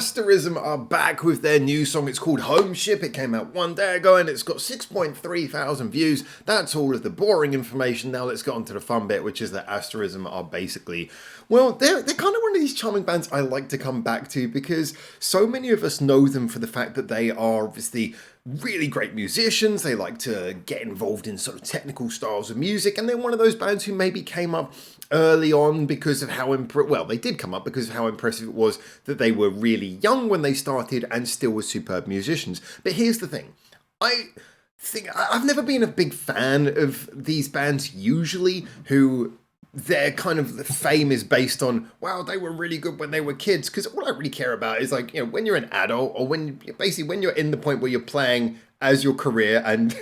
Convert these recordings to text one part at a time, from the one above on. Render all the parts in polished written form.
Asterism are back with their new song. It's called Homeship. It came out one day ago and it's got 6.3 thousand views. That's all of the boring information. Now let's get on to the fun bit, which is that Asterism are basically, well, they're kind of one of these charming bands I like to come back to because so many of us know them for the fact that they are obviously really great musicians. They like to get involved in sort of technical styles of music, and they're one of those bands who maybe came up early on because of how they did come up because of how impressive it was that they were really young when they started and still were superb musicians. But here's the thing. I've never been a big fan of these bands usually who their kind of fame is based on, wow, they were really good when they were kids. Because all I really care about is like, you know, when you're an adult or when you're in the point where you're playing as your career, and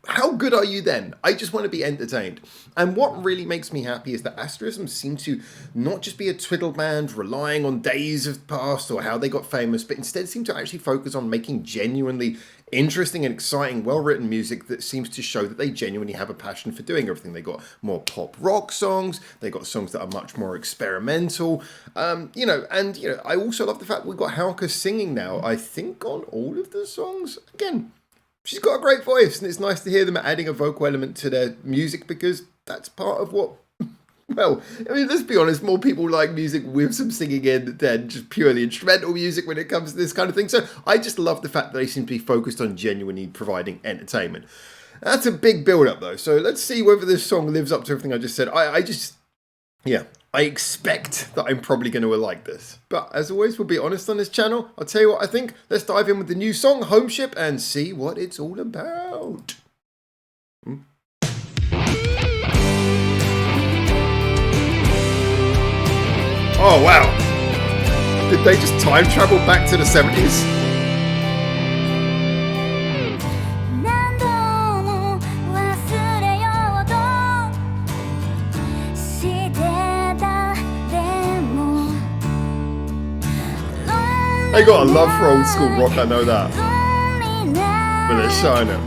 how good are you then? I just want to be entertained. And what really makes me happy is that Asterism seem to not just be a twiddle band relying on days of past or how they got famous, but instead seem to actually focus on making genuinely interesting and exciting, well-written music that seems to show that they genuinely have a passion for doing everything. They got more pop rock songs. They got songs that are much more experimental. I also love the fact we've got Hauke singing now, I think on all of the songs. Again, she's got a great voice, and it's nice to hear them adding a vocal element to their music because that's part of what, well, I mean, let's be honest, more people like music with some singing in than just purely instrumental music when it comes to this kind of thing. So I just love the fact that they seem to be focused on genuinely providing entertainment. That's a big build-up, though. So let's see whether this song lives up to everything I just said. I expect that I'm probably going to like this. But as always, we'll be honest on this channel. I'll tell you what I think. Let's dive in with the new song, Homeship, and see what it's all about. Oh, wow. Did they just time travel back to the 70s? They got a love for old school rock, I know that. But they're showing it.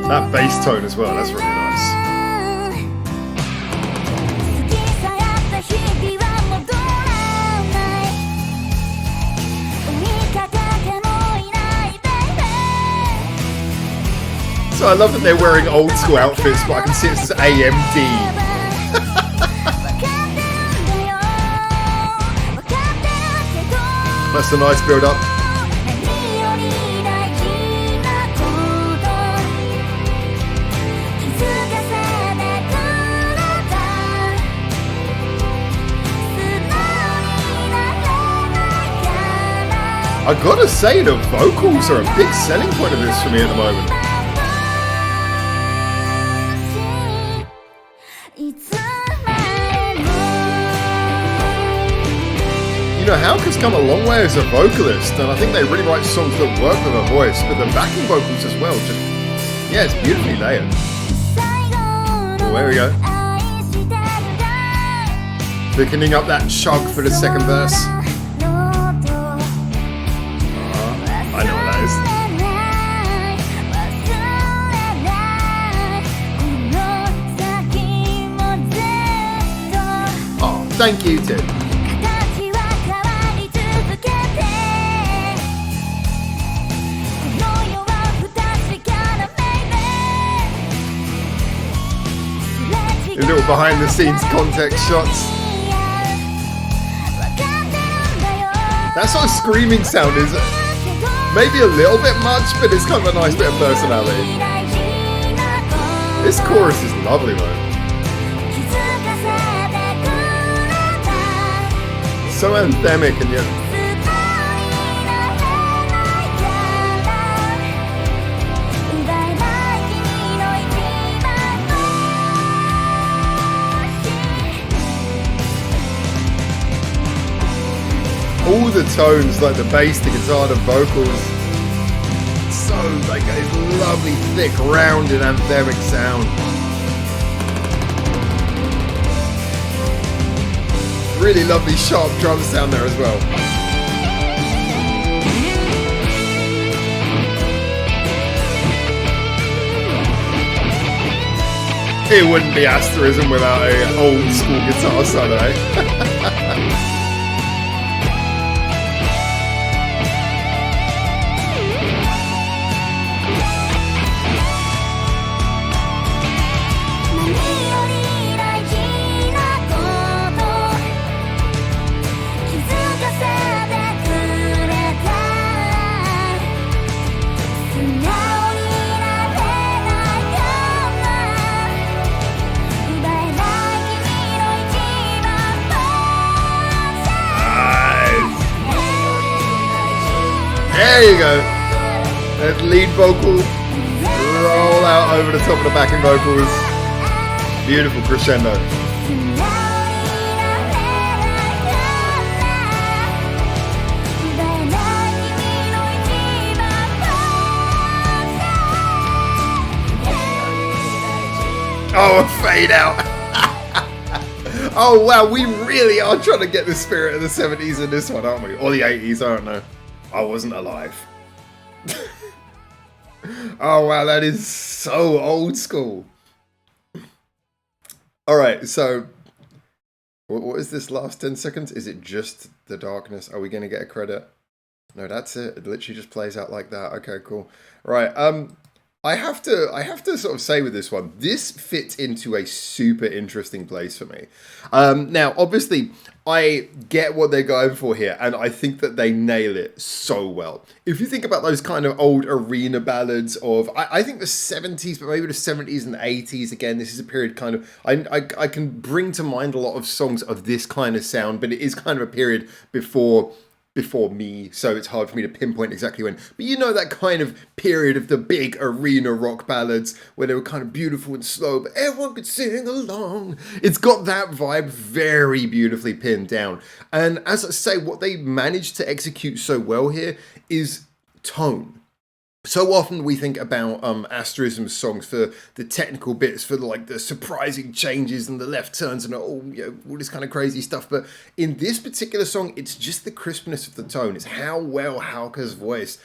That bass tone as well, that's really nice. So I love that they're wearing old school outfits, but I can see it says AMD. That's a nice build up. I gotta say, the vocals are a big selling point of this for me at the moment. You know, Hauke's come a long way as a vocalist, and I think they really write songs that work with her voice, but the backing vocals as well, it's beautifully layered. Oh, there we go. Picking up that chug for the second verse. I know what that is. Oh, thank you, Tim. Little behind the scenes context shots. That sort of screaming sound is maybe a little bit much, but it's kind of a nice bit of personality. This chorus is lovely though. So anthemic and yet all the tones, like the bass, the guitar, the vocals, so like a lovely, thick, rounded, anthemic sound. Really lovely, sharp drum sound there as well. It wouldn't be Asterism without a old school guitar solo, eh? There you go. That lead vocal roll out over the top of the backing vocals. Beautiful crescendo. Oh, a fade out. Oh, wow. We really are trying to get the spirit of the 70s in this one, aren't we? Or the 80s, I don't know. I wasn't alive. Oh, wow. That is so old school. All right. So what is this last 10 seconds? Is it just the darkness? Are we going to get a credit? No, that's it. It literally just plays out like that. Okay, cool. Right. I have to sort of say with this one, this fits into a super interesting place for me. Now, obviously, I get what they're going for here, and I think that they nail it so well. If you think about those kind of old arena ballads of, I think the 70s, but maybe the 70s and 80s, again, this is a period kind of, I can bring to mind a lot of songs of this kind of sound, but it is kind of a period before me, so it's hard for me to pinpoint exactly when. But you know that kind of period of the big arena rock ballads where they were kind of beautiful and slow, but everyone could sing along. It's got that vibe very beautifully pinned down. And as I say, what they managed to execute so well here is tone. So often we think about Asterism's songs for the technical bits, for like the surprising changes and the left turns and all this kind of crazy stuff. But in this particular song, it's just the crispness of the tone. It's how well Hauke's voice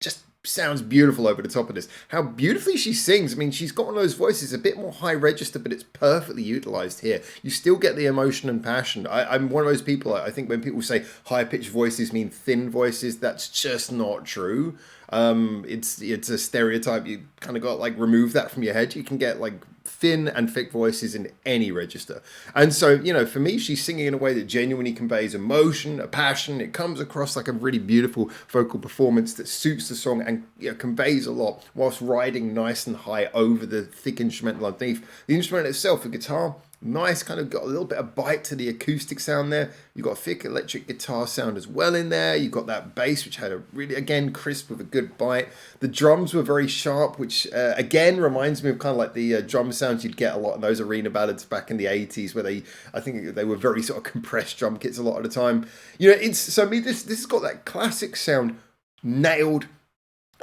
just sounds beautiful over the top of this. How beautifully she sings. I mean, she's got one of those voices, a bit more high register, but it's perfectly utilized here. You still get the emotion and passion. I'm one of those people, I think when people say high-pitched voices mean thin voices, that's just not true. It's a stereotype. You kind of got like remove that from your head. You can get like thin and thick voices in any register. And so, you know, for me, she's singing in a way that genuinely conveys emotion, a passion. It comes across like a really beautiful vocal performance that suits the song and conveys a lot whilst riding nice and high over the thick instrumental underneath. The instrument itself, the guitar, nice, kind of got a little bit of bite to the acoustic sound there. You've got a thick electric guitar sound as well in there. You've got that bass, which had a really, again, crisp with a good bite. The drums were very sharp, which, again, reminds me of kind of like the drum sounds you'd get a lot in those arena ballads back in the 80s, where I think they were very sort of compressed drum kits a lot of the time. You know, this has got that classic sound nailed,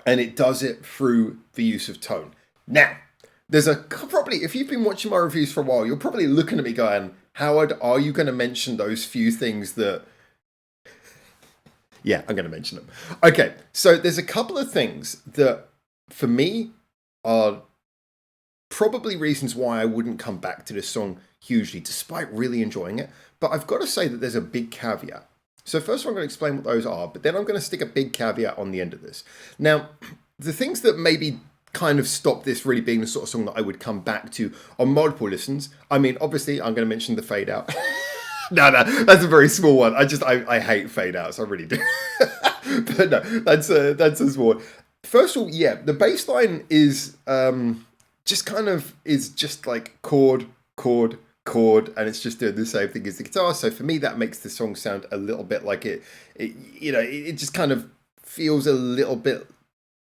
and it does it through the use of tone. Now, there's probably, if you've been watching my reviews for a while, you're probably looking at me going, Howard, are you going to mention those few things that... Yeah, I'm going to mention them. Okay, so there's a couple of things that, for me, are probably reasons why I wouldn't come back to this song hugely, despite really enjoying it. But I've got to say that there's a big caveat. So first I'm going to explain what those are, but then I'm going to stick a big caveat on the end of this. Now, the things that maybe kind of stop this really being the sort of song that I would come back to on multiple listens. I mean, obviously, I'm going to mention the fade out. No, that's a very small one. I hate fade outs. I really do. But no, that's a small one. First of all, yeah, the bass line is just like chord, and it's just doing the same thing as the guitar. So for me, that makes the song sound a little bit like it just kind of feels a little bit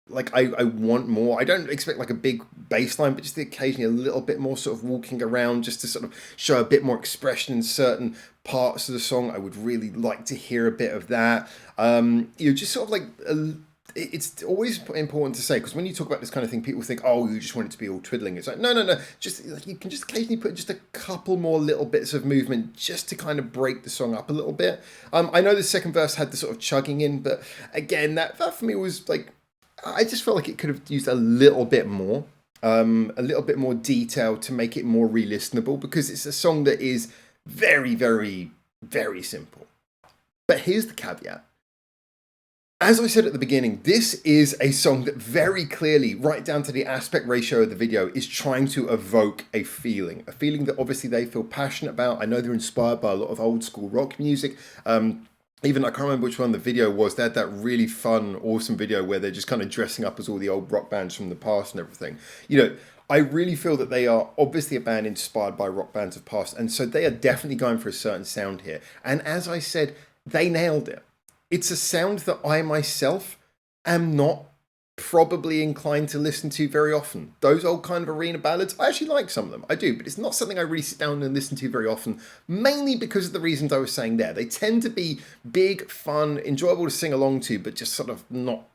like I want more. I don't expect like a big bass line, but just occasionally a little bit more sort of walking around just to sort of show a bit more expression in certain parts of the song. I would really like to hear a bit of that. Just sort of like it's always important to say, because when you talk about this kind of thing, people think, oh, you just want it to be all twiddling. It's like, no. Just like, you can just occasionally put just a couple more little bits of movement just to kind of break the song up a little bit. I know the second verse had the sort of chugging in, but again, that for me was like, I just felt like it could have used a little bit more detail to make it more re-listenable, because it's a song that is very, very, very simple. But here's the caveat. As I said at the beginning, this is a song that very clearly, right down to the aspect ratio of the video, is trying to evoke a feeling that obviously they feel passionate about. I know they're inspired by a lot of old school rock music. Even, I can't remember which one the video was. They had that really fun, awesome video where they're just kind of dressing up as all the old rock bands from the past and everything. You know, I really feel that they are obviously a band inspired by rock bands of past. And so they are definitely going for a certain sound here. And as I said, they nailed it. It's a sound that I myself am not probably inclined to listen to very often. Those old kind of arena ballads, I actually like some of them. I do, but it's not something I really sit down and listen to very often, mainly because of the reasons I was saying there. They tend to be big, fun, enjoyable to sing along to, but just sort of not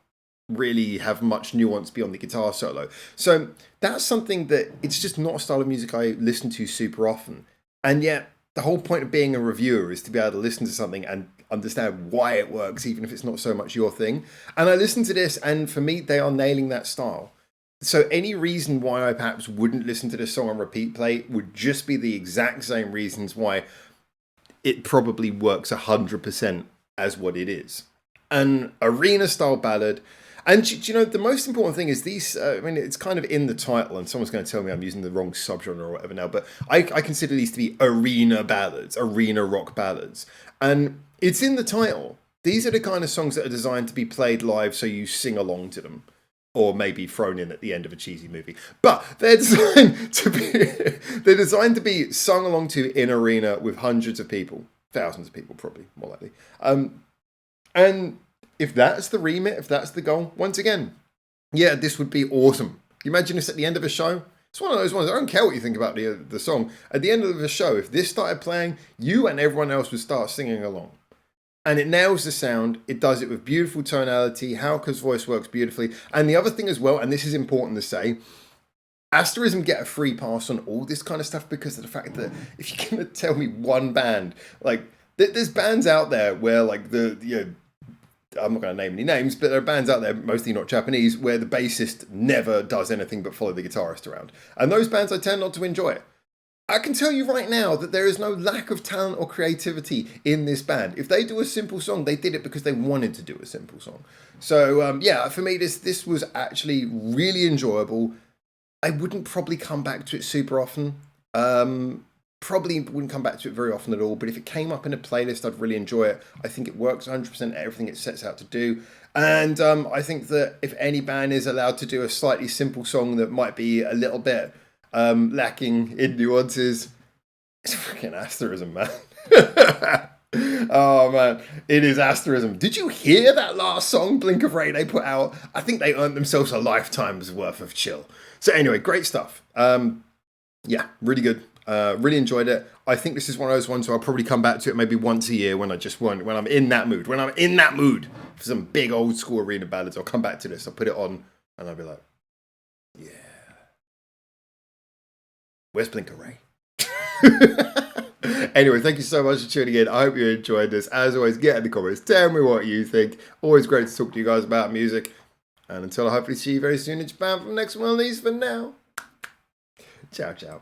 really have much nuance beyond the guitar solo. So that's something that it's just not a style of music I listen to super often. And yet, the whole point of being a reviewer is to be able to listen to something and understand why it works, even if it's not so much your thing. And I listened to this, and for me, they are nailing that style. So any reason why I perhaps wouldn't listen to this song on repeat play would just be the exact same reasons why it probably works 100% as what it is. An arena style ballad. And do you know, the most important thing is these, I mean, it's kind of in the title, and someone's going to tell me I'm using the wrong subgenre or whatever now, but I consider these to be arena ballads, arena rock ballads. And it's in the title. These are the kind of songs that are designed to be played live so you sing along to them. Or maybe thrown in at the end of a cheesy movie. But they're designed to be sung along to in arena with hundreds of people. Thousands of people, probably, more likely. And if that's the remit, if that's the goal, once again, yeah, this would be awesome. You imagine this at the end of a show? It's one of those ones, I don't care what you think about the song. At the end of the show, if this started playing, you and everyone else would start singing along. And it nails the sound. It does it with beautiful tonality. Hauke's voice works beautifully. And the other thing as well, and this is important to say, Asterism get a free pass on all this kind of stuff because of the fact that if you're going to tell me one band, like, there's bands out there where, like, I'm not going to name any names, but there are bands out there, mostly not Japanese, where the bassist never does anything but follow the guitarist around. And those bands I tend not to enjoy it. I can tell you right now that there is no lack of talent or creativity in this band. If they do a simple song, they did it because they wanted to do a simple song. So, yeah, for me, this was actually really enjoyable. I wouldn't probably come back to it super often. Probably wouldn't come back to it very often at all. But if it came up in a playlist, I'd really enjoy it. I think it works 100% everything it sets out to do. And I think that if any band is allowed to do a slightly simple song that might be a little bit lacking in nuances, it's freaking Asterism, man. Oh man, it is Asterism. Did you hear that last song, Blink of Ray, they put out? I think they earned themselves a lifetime's worth of chill. So anyway, great stuff. Yeah, really good. Really enjoyed it. I think this is one of those ones where I'll probably come back to it maybe once a year when I'm in that mood. When I'm in that mood for some big old school arena ballads, I'll come back to this. I'll put it on and I'll be like, yeah. Where's Blinker Ray? Anyway, thank you so much for tuning in. I hope you enjoyed this. As always, get in the comments. Tell me what you think. Always great to talk to you guys about music. And until I hopefully see you very soon in Japan for the next one of these, for now, ciao, ciao.